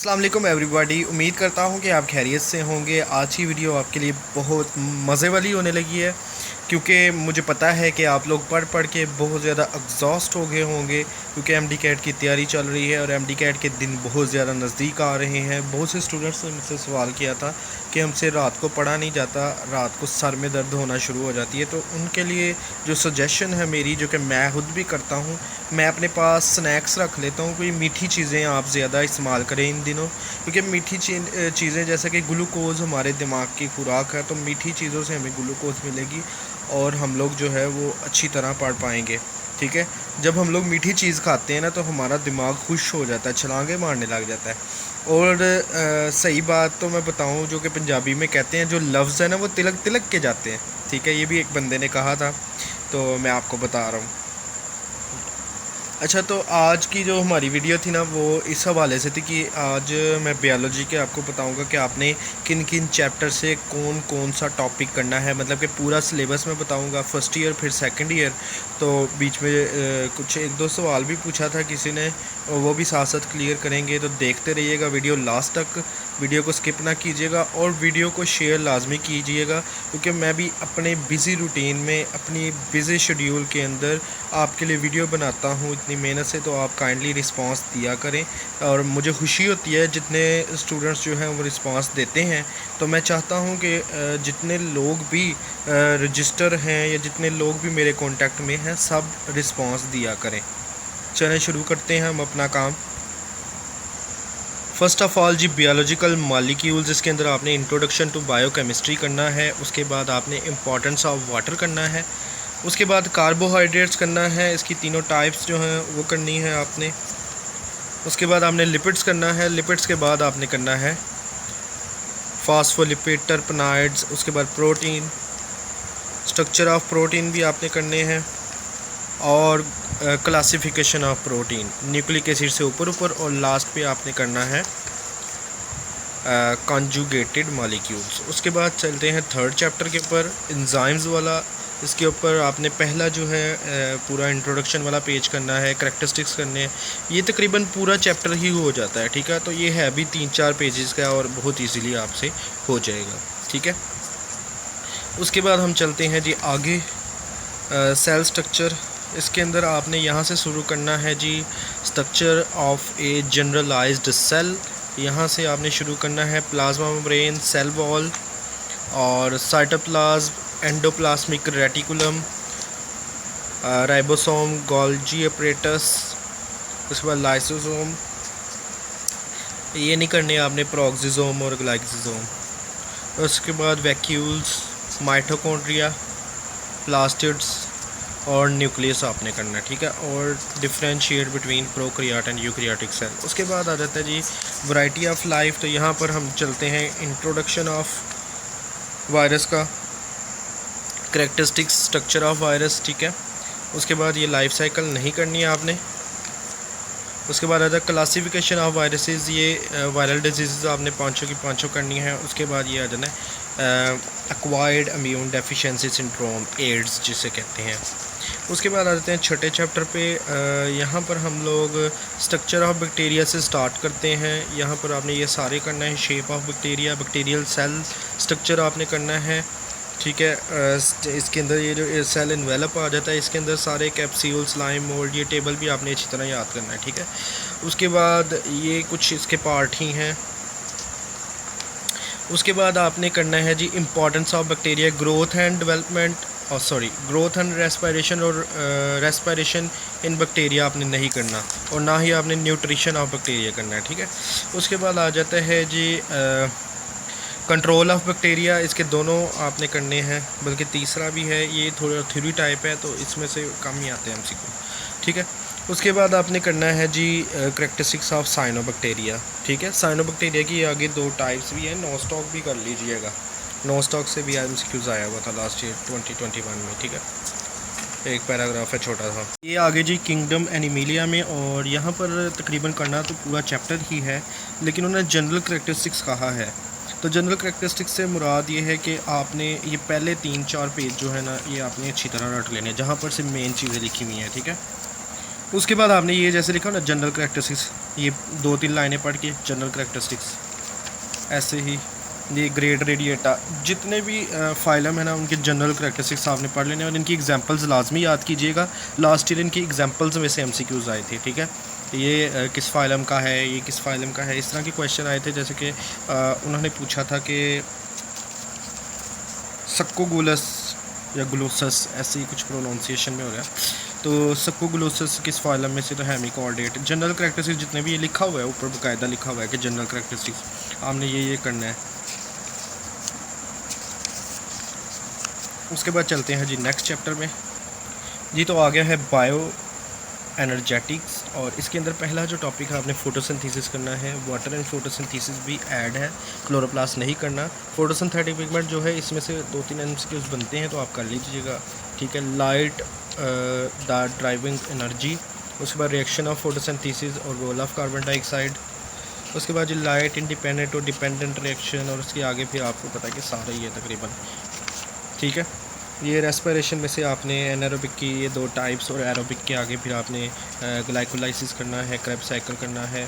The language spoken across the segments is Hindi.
अस्सलाम वालेकुम एवरीबॉडी। उम्मीद करता हूँ कि आप खैरियत से होंगे। आज की वीडियो आपके लिए बहुत मज़े वाली होने लगी है, क्योंकि मुझे पता है कि आप लोग पढ़ पढ़ के बहुत ज़्यादा एग्जॉस्ट हो गए होंगे, क्योंकि एमडी कैट की तैयारी चल रही है और एमडी कैट के दिन बहुत ज़्यादा नज़दीक आ रहे हैं। बहुत से स्टूडेंट्स ने मुझसे सवाल किया था कि हमसे रात को पढ़ा नहीं जाता, रात को सर में दर्द होना शुरू हो जाती है। तो उनके लिए जो सजेशन है मेरी, जो कि मैं खुद भी करता हूँ, मैं अपने पास स्नैक्स रख लेता हूँ। कोई मीठी चीज़ें आप ज़्यादा इस्तेमाल करें इन दिनों, क्योंकि मीठी चीज़ें जैसे कि ग्लूकोज़ हमारे दिमाग की खुराक है, तो मीठी चीज़ों से हमें ग्लूकोज़ मिलेगी और हम लोग जो है वो अच्छी तरह पढ़ पाएंगे। ठीक है, जब हम लोग मीठी चीज़ खाते हैं ना, तो हमारा दिमाग खुश हो जाता है, छलांगे मारने लग जाता है। और सही बात तो मैं बताऊं, जो कि पंजाबी में कहते हैं, जो लफ्ज़ है ना वो तिलक तिलक के जाते हैं। ठीक है, ये भी एक बंदे ने कहा था, तो मैं आपको बता रहा हूँ। अच्छा, तो आज की जो हमारी वीडियो थी ना, वो इस हवाले से थी कि आज मैं बायोलॉजी के आपको बताऊंगा कि आपने किन किन चैप्टर से कौन कौन सा टॉपिक करना है। मतलब कि पूरा सिलेबस मैं बताऊंगा, फर्स्ट ईयर फिर सेकंड ईयर। तो बीच में कुछ एक दो सवाल भी पूछा था किसी ने, वो भी साथ साथ क्लियर करेंगे। तो देखते रहिएगा वीडियो लास्ट तक, वीडियो को स्किप ना कीजिएगा और वीडियो को शेयर लाजमी कीजिएगा, क्योंकि मैं भी अपने बिज़ी रूटीन में, अपनी बिज़ी शेड्यूल के अंदर आपके लिए वीडियो बनाता हूँ इतनी मेहनत से। तो आप काइंडली रिस्पांस दिया करें, और मुझे खुशी होती है जितने स्टूडेंट्स जो हैं वो रिस्पांस देते हैं। तो मैं चाहता हूँ कि जितने लोग भी रजिस्टर हैं या जितने लोग भी मेरे कांटेक्ट में हैं, सब रिस्पांस दिया करें। चलें शुरू करते हैं हम अपना काम। फ़र्स्ट ऑफ़ ऑल जी, बायोलॉजिकल मॉलिक्यूल्स, इसके अंदर आपने इंट्रोडक्शन टू बायोकेमिस्ट्री करना है। उसके बाद आपने इंपॉर्टेंस ऑफ वाटर करना है। उसके बाद कार्बोहाइड्रेट्स करना है, इसकी तीनों टाइप्स जो हैं वो करनी है आपने। उसके बाद आपने लिपिड्स करना है। लिपिड्स के बाद आपने करना है फास्फोलिपिड, टर्पनाइड्स। उसके बाद प्रोटीन, स्ट्रक्चर ऑफ प्रोटीन भी आपने करने हैं, और classification of protein, nucleic acid से ऊपर ऊपर, और लास्ट पे आपने करना है कॉन्जुगेटेड मॉलिक्यूल्स। उसके बाद चलते हैं थर्ड चैप्टर के ऊपर, एंजाइम्स वाला। इसके ऊपर आपने पहला जो है पूरा इंट्रोडक्शन वाला पेज करना है, करैक्टरिस्टिक्स करने हैं। ये तकरीबन पूरा चैप्टर ही हो जाता है। ठीक है, तो ये है भी 3-4 पेजेस का और बहुत ईजीली आपसे हो जाएगा। ठीक है, उसके बाद हम चलते हैं जी आगे, सेल स्ट्रक्चर। इसके अंदर आपने यहाँ से शुरू करना है जी, structure of a generalised cell. यहाँ से आपने शुरू करना है प्लाज्मा मेम्ब्रेन, सेल वॉल, और cytoplasm, endoplasmic reticulum, ribosome, Golgi apparatus. उसके बाद लाइसोसोम। ये नहीं करने आपने प्रोक्सिसोम और ग्लाइकोसोम। उसके बाद वैक्यूल्स, माइटोकॉन्ड्रिया, प्लास्टिड्स और न्यूक्लियस आपने करना है। ठीक है, और differentiate between prokaryote and eukaryotic cell. उसके बाद आ जाता है जी वैरायटी ऑफ लाइफ। तो यहाँ पर हम चलते हैं इंट्रोडक्शन ऑफ वायरस का, करैक्टरिस्टिक्स, स्ट्रक्चर ऑफ वायरस। ठीक है, उसके बाद ये लाइफ साइकिल नहीं करनी है आपने। उसके बाद आता है क्लासिफिकेशन ऑफ वायरसेस, ये वायरल डिजीज़ आपने पाँचों की पाँचों करनी है। उसके बाद ये आ जाना है acquired immune deficiency syndrome, AIDS जिसे कहते हैं। उसके बाद आ जाते हैं छठे चैप्टर पे। यहाँ पर हम लोग स्ट्रक्चर ऑफ बैक्टीरिया से स्टार्ट करते हैं। यहाँ पर आपने ये सारे करना है, shape of bacteria, bacterial cell structure आपने करना है। ठीक है, इसके अंदर ये जो सेल इन्वेलप आ जाता है, इसके अंदर सारे कैप्सूल, स्लाइम, मोल्ड, ये टेबल भी आपने अच्छी तरह याद करना है। ठीक है, उसके बाद ये कुछ इसके पार्ट ही हैं। उसके बाद आपने करना है जी importance of bacteria, growth and development, और ग्रोथ एंड रेस्पिरेशन, और रेस्पिरेशन इन बैक्टीरिया आपने नहीं करना, और ना ही आपने न्यूट्रिशन ऑफ बैक्टीरिया करना है। ठीक है, उसके बाद आ जाता है जी कंट्रोल ऑफ बैक्टीरिया। इसके दोनों आपने करने हैं, बल्कि तीसरा भी है, ये थोड़ा थ्योरी टाइप है, तो इसमें से कम ही आते हैं एमसीक्यू। ठीक है, उसके बाद आपने करना है जी करैक्टरिस्टिक्स ऑफ साइनोबैक्टीरिया। ठीक है, साइनोबैक्टीरिया की आगे दो टाइप्स भी हैं, नोस्टॉक भी कर लीजिएगा। नोस्टॉक से भी एमसीक्यूज आया हुआ था लास्ट ईयर 2021 में। ठीक है, एक पैराग्राफ है छोटा सा। ये आगे जी किंगडम एनिमिलिया में, और यहाँ पर तकरीबन करना तो पूरा चैप्टर ही है, लेकिन उन्होंने जनरल करैक्टरिस्टिक्स कहा है। तो जनरल करैक्टरिस्टिक्स से मुराद ये है कि आपने ये पहले 3-4 पेज जो है ना, ये आपने अच्छी तरह रट लेने, जहाँ पर से मेन चीज़ें लिखी हुई हैं। ठीक है, उसके बाद आपने ये जैसे लिखा ना जनरल करैक्टरिस्टिक्स, ये 2-3 लाइनें पढ़ के जनरल करैक्टरिस्टिक्स, ऐसे ही ये ग्रेड रेडिएटा जितने भी फाइलम है ना उनके जनरल करैक्टरिस्टिक्स आपने पढ़ लेने और इनकी एग्जांपल्स लाजमी याद कीजिएगा। लास्ट ईयर इनकी एग्जांपल्स में से एमसीक्यूज़ आए थे, ठीक है। ये किस फाइलम का है, ये किस फाइलम का है, इस तरह के क्वेश्चन आए थे। जैसे कि उन्होंने पूछा था कि सक्कोगुलस या ग्लोसस, ऐसे ही कुछ प्रोनाउंसिएशन में हो रहा है। तो सक्कोगुलोसस किस फाइलम में से, तो हेमिकॉर्डेट। जनरल करैक्टरिस्टिक्स जितने भी ये लिखा हुआ है ऊपर बाकायदा लिखा हुआ है कि जनरल करैक्टरिस्टिक्स आपने ये करना है। उसके बाद चलते हैं जी नेक्स्ट चैप्टर में जी। तो आ गया है बायो एनर्जेटिक्स और इसके अंदर पहला जो टॉपिक है आपने फोटोसिंथेसिस करना है। वाटर एंड फोटोसिंथेसिस भी ऐड है, क्लोरोप्लास्ट नहीं करना। फोटोसिंथेटिक पिगमेंट जो है इसमें से 2-3 एमसीक्यूज बनते हैं तो आप कर लीजिएगा, ठीक है। लाइट द ड्राइविंग एनर्जी, उसके बाद रिएक्शन ऑफ फोटोसिंथेसिस और रोल ऑफ कार्बन डाइऑक्साइड, उसके बाद जो लाइट इंडिपेंडेंट और डिपेंडेंट रिएक्शन, और उसके आगे फिर आपको पता है कि सारा ही है तकरीबन, ठीक है। ये रेस्पिरेशन में से आपने एनारोबिक की ये 2 टाइप्स और एरोबिक के आगे फिर आपने ग्लाइकोलाइसिस करना है, क्रेब्स साइकिल करना है,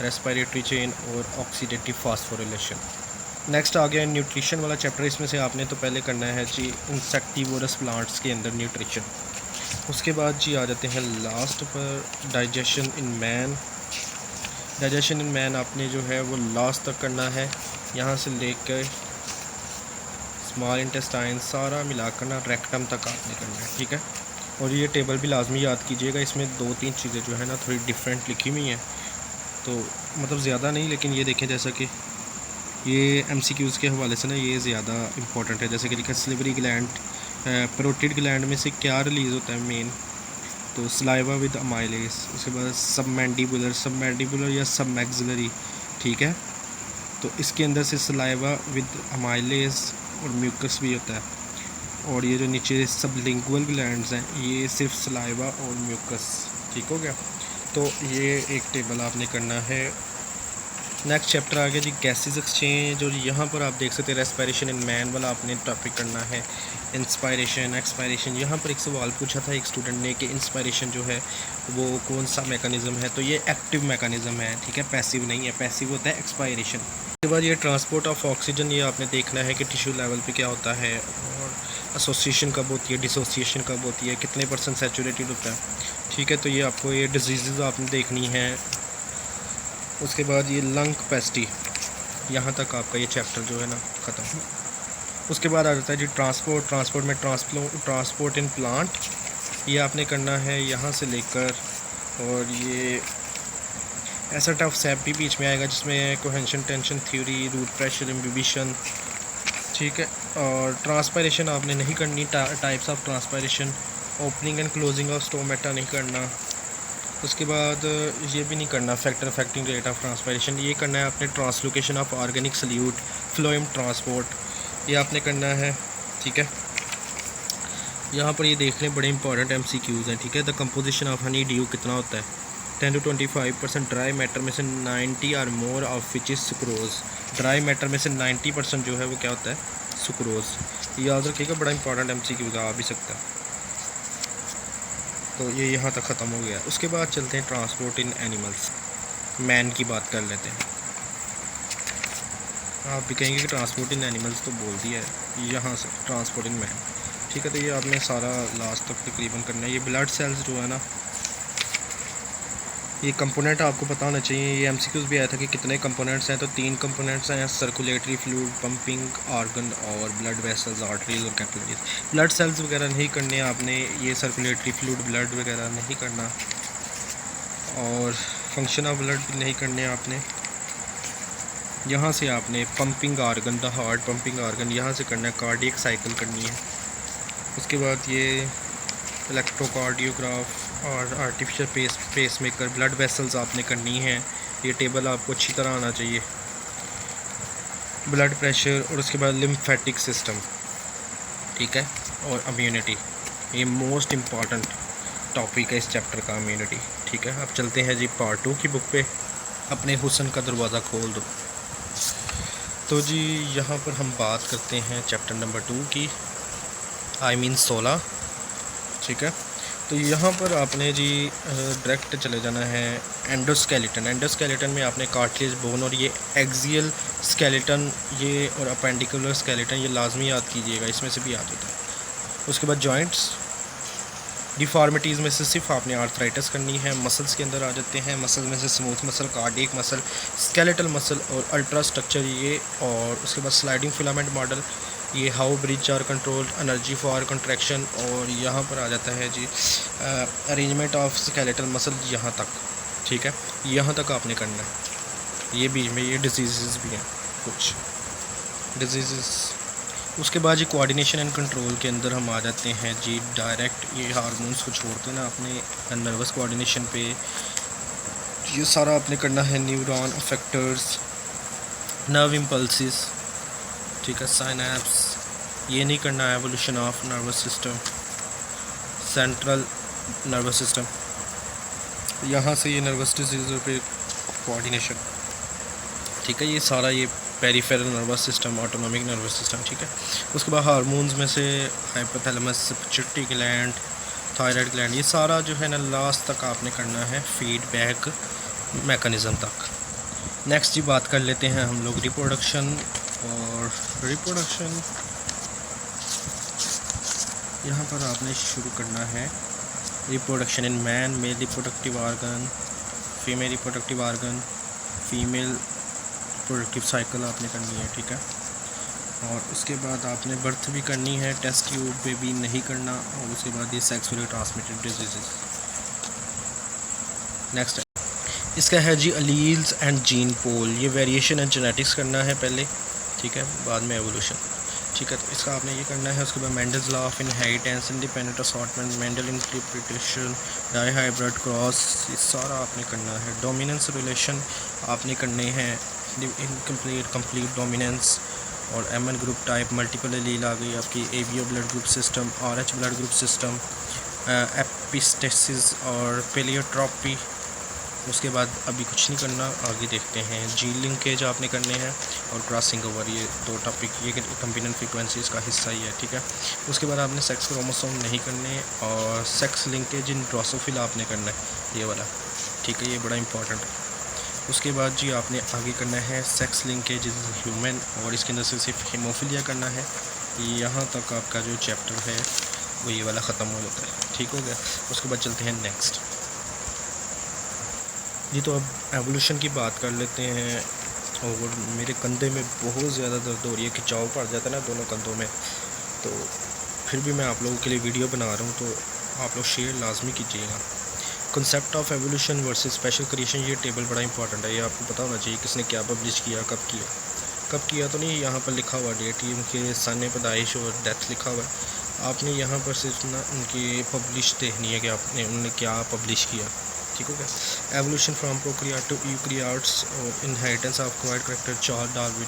रेस्पिरेटरी चेन और ऑक्सीडेटिव फास्फोरिलेशन। नेक्स्ट आ गया न्यूट्रिशन वाला चैप्टर। इसमें से आपने तो पहले करना है जी इंसेक्टिवोरस प्लांट्स के अंदर न्यूट्रिशन। उसके बाद जी आ जाते हैं लास्ट पर digestion in man. Digestion in man आपने जो है वो लास्ट तक करना है, यहाँ से लेकर स्मॉल इंटेस्टाइन सारा मिलाकर ना रेक्टम तक आपने करना है, ठीक है। और ये टेबल भी लाजमी याद कीजिएगा, इसमें 2-3 चीज़ें जो है ना थोड़ी डिफरेंट लिखी हुई हैं, तो मतलब ज़्यादा नहीं, लेकिन ये देखें जैसा कि ये एमसीक्यूज़ के हवाले से ना ये ज़्यादा इंपॉर्टेंट है। जैसे कि लिखा सिलिवरी ग्लैंड, प्रोटीड ग्लैंड में से क्या रिलीज़ होता है मेन, तो सलाइवा विद अमाइलेज। उसके बाद सबमैंडिबुलर या सबमैक्सिलरी, ठीक है। तो इसके अंदर से सलाइवा विद अमाइलेज और म्यूकस भी होता है। और ये जो नीचे सबलिंगुअल ग्लैंड्स हैं ये सिर्फ सलाइवा और म्यूकस, ठीक हो गया। तो ये एक टेबल आपने करना है। नेक्स्ट चैप्टर आ गया जी गैसेस एक्सचेंज, और यहाँ पर आप देख सकते हैं रेस्पिरेशन इन मैन वाला आपने टॉपिक करना है। इंस्पायरेशन एक्सपायरेशन, यहाँ पर एक सवाल पूछा था एक स्टूडेंट ने कि इंस्पायरेशन जो है वो कौन सा मैकेनिज़्म है, तो ये एक्टिव मैकेनिज़्म है, ठीक है, पैसिव नहीं है। पैसिव होता है एक्सपायरेशन। उसके बाद ये ट्रांसपोर्ट ऑफ ऑक्सीजन, ये आपने देखना है कि टिश्यू लेवल पे क्या होता है, और एसोसिएशन कब होती है, डिसोसिएशन कब होती है, कितने % सैचुरेटेड होता है, ठीक है। तो ये आपको ये डिजीज़ आपने देखनी है। उसके बाद ये लंग कैपेसिटी, यहाँ तक आपका ये चैप्टर जो है ना ख़त्म। उसके बाद आ जाता है जी ट्रांसपोर्ट में ट्रांसपोर्ट इन प्लांट, ये आपने करना है यहाँ से लेकर, और ये ऐसा टफ सैप भी बीच में आएगा जिसमें cohesion tension theory, root pressure imbibition, ठीक है। और ट्रांसपायरेशन आपने नहीं करनी, types of transpiration, opening and closing of stomata नहीं करना। उसके बाद ये भी नहीं करना factor affecting rate of transpiration, ये करना है आपने translocation of organic solute, phloem transport, ये आपने करना है, ठीक है। यहाँ पर ये देख लें बड़े इंपॉर्टेंट MCQs हैं, ठीक है। The composition of honey due कितना होता है, 10 to 25% ड्राई मैटर में से 90 और more of which is sucrose. Dry matter में से 90% जो है वो क्या होता है, सुक्रोज। याद रखिएगा, बड़ा इंपॉर्टेंट MCQ आ भी सकता है। तो ये यहाँ तक ख़त्म हो गया। उसके बाद चलते हैं ट्रांसपोर्ट इन एनिमल्स, मैन की बात कर लेते हैं। आप भी कहेंगे कि ट्रांसपोर्ट इन एनिमल्स तो बोल दिया है, यहाँ से ट्रांसपोर्ट इन मैन, ठीक है। तो ये आपने सारा लास्ट तक तकरीबन करना है। ये ब्लड सेल्स जो है ना, ये कंपोनेंट आपको पता होना चाहिए। ये MCQs भी आया था कि कितने कंपोनेंट्स हैं, तो 3 कंपोनेंट्स हैं, सर्कुलेटरी फ्लूइड, पंपिंग ऑर्गन और ब्लड वेसल्स, आर्टरीज और कैपिलरीज। ब्लड सेल्स वगैरह नहीं करने आपने, ये सर्कुलेटरी फ्लूइड ब्लड वगैरह नहीं करना, और फंक्शन ऑफ ब्लड भी नहीं करने आपने। यहाँ से आपने pumping organ, the heart pumping organ, यहाँ से करना है, कार्डियक साइकिल करनी है। उसके बाद ये इलेक्ट्रोकार्डियोग्राफ और आर्टिफिशियल पेसमेकर, ब्लड वेसल्स आपने करनी है। ये टेबल आपको अच्छी तरह आना चाहिए। ब्लड प्रेशर, और उसके बाद लिम्फेटिक सिस्टम, ठीक है, और इम्यूनिटी, ये मोस्ट इम्पॉर्टेंट टॉपिक है इस चैप्टर का, इम्यूनिटी, ठीक है। अब चलते हैं जी पार्ट 2 की बुक पे। अपने हुस्न का दरवाज़ा खोल दो। तो जी यहाँ पर हम बात करते हैं चैप्टर नंबर 2 की, I mean 16, ठीक है। तो यहाँ पर आपने जी डायरेक्ट चले जाना है एंडोस्केलेटन। एंडोस्केलेटन में आपने कार्टिलेज, बोन और ये एक्सियल स्केलेटन ये और अपेंडिकुलर स्केलेटन ये लाजमी याद कीजिएगा, इसमें से भी आ जाता है। उसके बाद जॉइंट्स, डिफॉर्मिटीज़ में से सिर्फ आपने आर्थराइटिस करनी है। मसल्स के अंदर आ जाते हैं, मसल्स में से smooth muscle, cardiac muscle, skeletal muscle और अल्ट्रा स्ट्रक्चर ये। और उसके बाद स्लाइडिंग फिलामेंट मॉडल, ये how bridge are controlled, energy for contraction. और यहाँ पर आ जाता है जी अरेंजमेंट ऑफ स्केलेटल मसल, यहाँ तक, ठीक है, यहाँ तक आपने करना है। ये बीच में ये डिजीज़ भी हैं कुछ डिजीज़। उसके बाद जी कोऑर्डिनेशन एंड कंट्रोल के अंदर हम आ जाते हैं जी डायरेक्ट ये हार्मोन्स को छोड़ते हैं ना अपने नर्वस कोऑर्डिनेशन पे। ये सारा आपने करना है न्यूरॉन अफेक्टर्स, नर्व इम्पल्सिस, ठीक है, साइनैप्स। ये नहीं करना है evolution of nervous system, central nervous system, यहाँ से ये नर्वस डिजीज़ पे कोऑर्डिनेशन, ठीक है। ये सारा ये peripheral nervous system, autonomic nervous system, ठीक है। उसके बाद हार्मोन्स में से hypothalamus, pituitary gland, thyroid gland, ये सारा जो है ना लास्ट तक आपने करना है फीडबैक मैकेनिज़्म तक। नेक्स्ट जी बात कर लेते हैं हम लोग रिप्रोडक्शन। और रिप्रोडक्शन यहाँ पर आपने शुरू करना है reproduction in man, male reproductive organ, female reproductive organ, female reproductive cycle आपने करनी है, ठीक है। और उसके बाद आपने बर्थ भी करनी है, टेस्ट ट्यूब पे भी नहीं करना। और उसके बाद ये सेक्सुअली ट्रांसमिटेड डिजीज़। नेक्स्ट इसका है जी अलील्स एंड जीन पोल, ये वेरिएशन एंड जेनेटिक्स करना है पहले, ठीक है, बाद में एवोल्यूशन, ठीक है। तो इसका आपने ये करना है। उसके बाद Mendel's law of inheritance, independent assortment, Mendel interpretation, dihybrid cross, ये सारा आपने करना है। डोमिनेंस रिलेशन आपने करने हैं, इनकम्प्लीट, कंप्लीट डोमिनेंस। और MN group type, multiple allele आ गई आपकी, ABO blood group system, Rh blood group system, epistasis और पेलियोट्रॉपी। उसके बाद अभी कुछ नहीं करना, आगे देखते हैं। जी लिंकेज आपने करने हैं और क्रॉसिंग ओवर, ये दो टॉपिक, ये कंबिनेंट फ्रीक्वेंसीज का हिस्सा ही है, ठीक है। उसके बाद आपने सेक्स क्रोमोसोम नहीं करने और सेक्स लिंकेज इन ड्रोसोफिल आपने करना है, ये वाला, ठीक है, ये बड़ा इंपॉर्टेंट है। उसके बाद जी आपने आगे करना है सेक्स लिंकेज इज ह्यूमन, और इसके अंदर से सिर्फ हीमोफिलिया करना है। यहाँ तक आपका जो चैप्टर है वो ये वाला ख़त्म हो जाता है, ठीक हो गया। उसके बाद चलते हैं नेक्स्ट जी। तो अब एवोल्यूशन की बात कर लेते हैं। और मेरे कंधे में बहुत ज़्यादा दर्द हो रही है, खिंचाव पड़ जाता है ना दोनों कंधों में, तो फिर भी मैं आप लोगों के लिए वीडियो बना रहा हूँ, तो आप लोग शेयर लाजमी कीजिएगा। Concept of evolution versus special creation, ये टेबल बड़ा इंपॉर्टेंट है, ये आपको पता होना चाहिए किसने क्या पब्लिश किया, कब किया तो नहीं, यहाँ पर लिखा हुआ डेट, ये उनके सन पैदाइश और डेथ लिखा हुआ है। आपने यहाँ पर सिर्फ ना उनकी पब्लिश देखनी है कि आपने उन्होंने क्या पब्लिश किया, ठीक हो गया। Evolution from prokaryote to eukaryotes और inheritance of acquired character, Charles Darwin.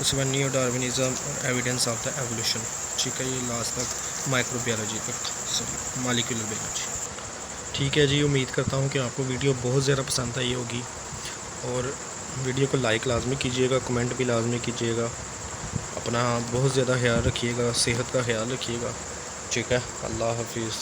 उसके बाद नियो डार्विनिज्म और एविडेंस ऑफ द एवोल्यूशन, ठीक है। ये लास्ट तक माइक्रोबायोलॉजी तक, सॉरी मॉलिक्यूलर बायोलॉजी, ठीक है जी। उम्मीद करता हूँ कि आपको वीडियो बहुत ज़्यादा पसंद आई होगी, और वीडियो को लाइक लाजमी कीजिएगा, कमेंट भी लाजमी कीजिएगा। अपना बहुत ज़्यादा ख्याल रखिएगा, सेहत का ख्याल रखिएगा, ठीक है। अल्लाह हाफिज़।